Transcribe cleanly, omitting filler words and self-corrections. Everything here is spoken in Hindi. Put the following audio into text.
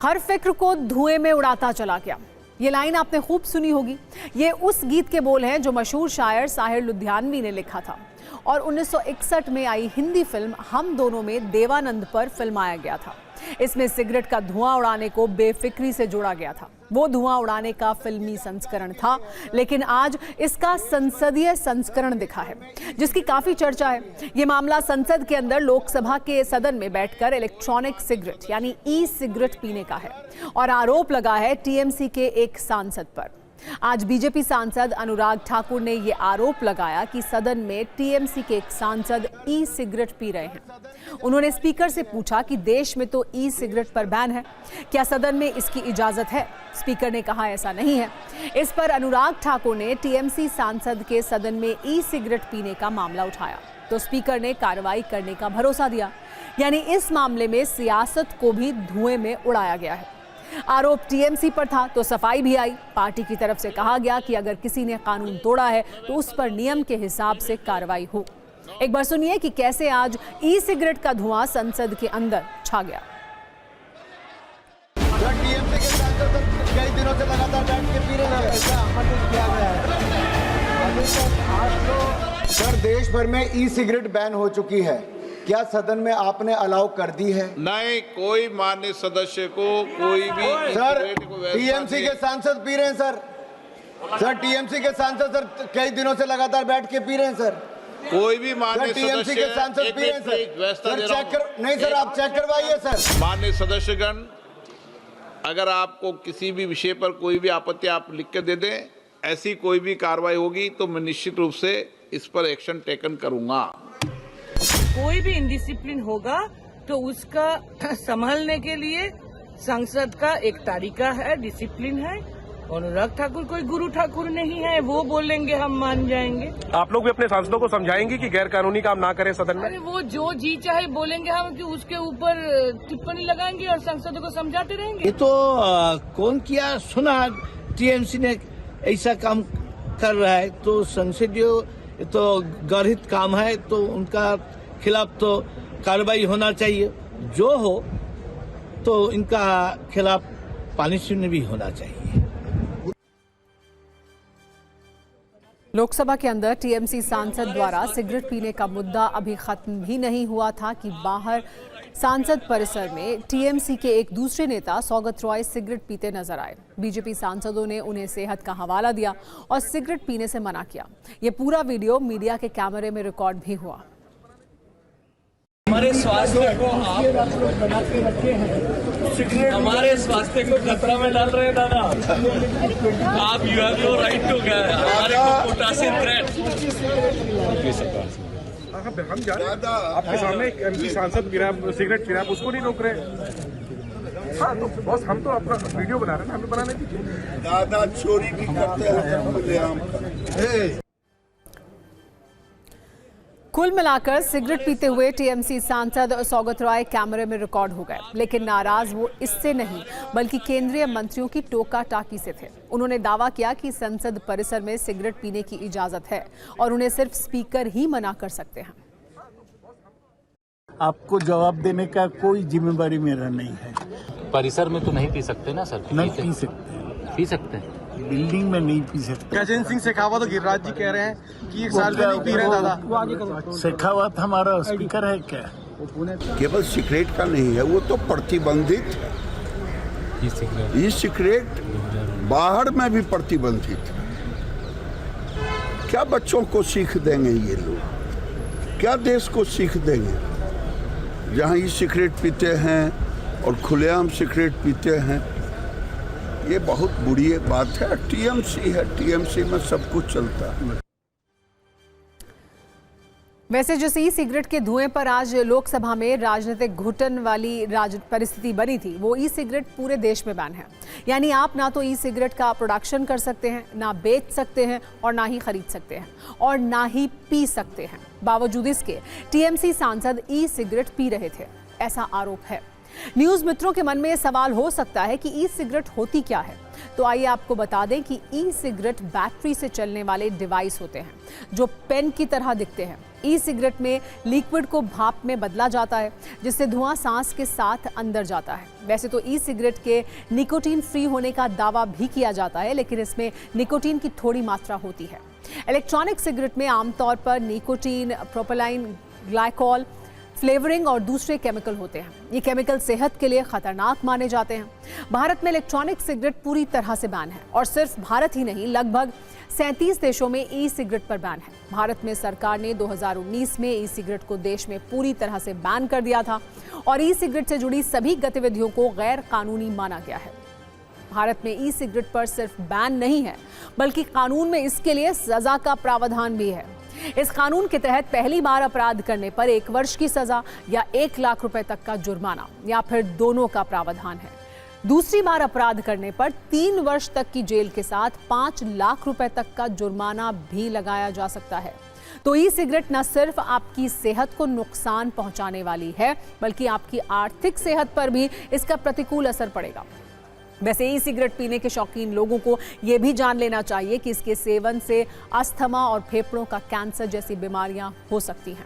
हर फिक्र को धुएं में उड़ाता चला गया। ये लाइन आपने खूब सुनी होगी। ये उस गीत के बोल हैं जो मशहूर शायर साहिर लुधियानवी ने लिखा था और 1961 में आई हिंदी फिल्म हम दोनों में देवानंद पर फिल्माया गया था। इसमें सिगरेट का धुआं उड़ाने को बेफिक्री से जोड़ा गया था। वो धुआं उड़ाने का फिल्मी संस्करण था, लेकिन आज इसका संसदीय संस्करण दिखा है जिसकी काफी चर्चा है। ये मामला संसद के अंदर लोकसभा के सदन में बैठकर इलेक्ट्रॉनिक सिगरेट यानी ई सिगरेट पीने का है और आरोप लगा है टीएमसी के एक सांसद पर। आज बीजेपी सांसद अनुराग ठाकुर ने ये आरोप लगाया कि सदन में टीएमसी के एक सांसद ई सिगरेट पी रहे हैं। उन्होंने स्पीकर से पूछा कि देश में तो ई सिगरेट पर बैन है, क्या सदन में इसकी इजाजत है? स्पीकर ने कहा ऐसा नहीं है। इस पर अनुराग ठाकुर ने टीएमसी सांसद के सदन में ई सिगरेट पीने का मामला उठाया तो स्पीकर ने कार्रवाई करने का भरोसा दिया। यानी इस मामले में सियासत को भी धुएं में उड़ाया गया है। आरोप टीएमसी पर था तो सफाई भी आई। पार्टी की तरफ से कहा गया कि अगर किसी ने कानून तोड़ा है तो उस पर नियम के हिसाब से कार्रवाई हो। एक बार सुनिए कि कैसे आज ई सिगरेट का धुआं संसद के अंदर छा गया। टीएमसी के सांसद कई दिनों से लगातार बैठ के पी रहे हैं। ऐसा आमंत्रित किया गया है। अभी तक 800 सर देश भर में ई सिगरेट बैन हो चुकी है। क्या सदन में आपने अलाउ कर दी है? नहीं, कोई माननीय सदस्य को कोई भी सर टीएमसी के सांसद पी रहे हैं सर टीएमसी के सांसद सर कई दिनों से लगातार बैठ के पी रहे हैं सर। कोई भी माननीय टीएमसी के सांसद पी रहे हैं सर चेक कर नहीं सर आप चेक करवाइए सर। माननीय सदस्यगण, अगर आपको किसी भी विषय पर कोई भी आपत्ति आप लिख के दे दें, ऐसी कोई भी कार्रवाई होगी तो मैं निश्चित रूप से इस पर एक्शन टेकन करूंगा। कोई भी इंडिसिप्लिन होगा तो उसका संभालने के लिए संसद का एक तरीका है, डिसिप्लिन है। अनुराग ठाकुर कोई गुरु ठाकुर नहीं है, वो बोलेंगे हम मान जाएंगे। आप लोग भी अपने सांसदों को समझाएंगे कि गैर कानूनी काम ना करें सदन में? अरे वो जो जी चाहे बोलेंगे, हम कि उसके ऊपर टिप्पणी लगाएंगे और सांसदों को समझाते रहेंगे। ये तो कौन किया सुना टीएमसी ने ऐसा काम कर रहा है तो संसदीय तो गर्हित काम है तो उनका खिलाफ तो कार्रवाई होना चाहिए। जो हो तो इनका खिलाफ पनिशमेंट भी होना चाहिए। लोकसभा के अंदर टीएमसी सांसद द्वारा सिगरेट पीने का मुद्दा अभी खत्म भी नहीं हुआ था कि बाहर सांसद परिसर में टीएमसी के एक दूसरे नेता सौगत रॉय सिगरेट पीते नजर आए। बीजेपी सांसदों ने उन्हें सेहत का हवाला दिया और सिगरेट पीने से मना किया। ये पूरा वीडियो मीडिया के कैमरे में रिकॉर्ड भी हुआ। हमारे स्वास्थ्य को आप बना के रखे हैं, हमारे स्वास्थ्य को खतरा में डाल रहे हैं दादा। आप you have no right to हमारे को पोटासियम थ्रेट। हम जा रहे हैं आपके सामने एक एमपी सांसद सिगरेट पी रहा है, उसको नहीं रोक रहे। हाँ तो बॉस हम तो अपना वीडियो बना रहे हैं, हमें बनाने दीजिए। दादा चोरी भी करते हैं। कुल मिलाकर सिगरेट पीते हुए टीएमसी सांसद सौगत रॉय कैमरे में रिकॉर्ड हो गए, लेकिन नाराज वो इससे नहीं बल्कि केंद्रीय मंत्रियों की टोका टाकी से थे। उन्होंने दावा किया कि संसद परिसर में सिगरेट पीने की इजाजत है और उन्हें सिर्फ स्पीकर ही मना कर सकते हैं। आपको जवाब देने का कोई जिम्मेदारी मेरा नहीं है। परिसर में तो नहीं पी सकते ना सर? नहीं पी सकते। पी सकते हैं, बिल्डिंग में नहीं पी सकते। गजेंद्र सिंह शेखावत और गिरिराज जी कह रहे हैं कि 1 साल में नहीं पी रहे दादा। शेखावत हमारा स्पीकर है क्या? केवल सिगरेट का नहीं है, वो तो प्रतिबंधित है। ये सिगरेट बाहर में भी प्रतिबंधित है। क्या बच्चों को सीख देंगे ये लोग? क्या देश को सीख देंगे जहाँ ये सिगरेट पीते हैं और खुलेआम सिगरेट पीते हैं? ये बहुत बुरी बात है। टीएमसी है, टीएमसी में सब कुछ चलता है। वैसे जिस ई सिगरेट के धुएं पर आज लोकसभा में राजनीतिक घुटन वाली परिस्थिति बनी थी, वो ई सिगरेट पूरे देश में बैन है। यानी आप ना तो ई सिगरेट का प्रोडक्शन कर सकते हैं, ना बेच सकते हैं और ना ही खरीद सकते हैं और ना ही पी सकते हैं। बावजूद इसके टीएमसी सांसद ई सिगरेट पी रहे थे, ऐसा आरोप है। न्यूज मित्रों के मन में यह सवाल हो सकता है कि ई सिगरेट होती क्या है। तो आइए आपको बता दें कि ई सिगरेट बैटरी से चलने वाले डिवाइस होते हैं जो पेन की तरह दिखते हैं। ई सिगरेट में लिक्विड को भाप में बदला जाता है, जिससे धुआं सांस के साथ अंदर जाता है। वैसे तो ई सिगरेट के निकोटीन फ्री होने का दावा भी किया जाता है, लेकिन इसमें निकोटीन की थोड़ी मात्रा होती है। इलेक्ट्रॉनिक सिगरेट में आमतौर पर निकोटीन, प्रोपेलाइन ग्लाइकॉल, फ्लेवरिंग और दूसरे केमिकल होते हैं। ये केमिकल सेहत के लिए खतरनाक माने जाते हैं। भारत में इलेक्ट्रॉनिक सिगरेट पूरी तरह से बैन है और सिर्फ भारत ही नहीं, लगभग 37 देशों में ई सिगरेट पर बैन है। भारत में सरकार ने 2019 में ई सिगरेट को देश में पूरी तरह से बैन कर दिया था और ई सिगरेट से जुड़ी सभी गतिविधियों को गैर कानूनी माना गया है। भारत में ई सिगरेट पर सिर्फ बैन नहीं है, बल्कि कानून में इसके लिए सजा का प्रावधान भी है। इस कानून के तहत पहली बार अपराध करने पर 1 वर्ष की सजा या 1 लाख रुपए तक का जुर्माना या फिर दोनों का प्रावधान है। दूसरी बार अपराध करने पर 3 वर्ष तक की जेल के साथ 5 लाख रुपए तक का जुर्माना भी लगाया जा सकता है। तो ई सिगरेट न सिर्फ आपकी सेहत को नुकसान पहुंचाने वाली है, बल्कि आपकी आर्थिक सेहत पर भी इसका प्रतिकूल असर पड़ेगा। वैसे ई सिगरेट पीने के शौकीन लोगों को यह भी जान लेना चाहिए कि इसके सेवन से अस्थमा और फेफड़ों का कैंसर जैसी बीमारियां हो सकती हैं।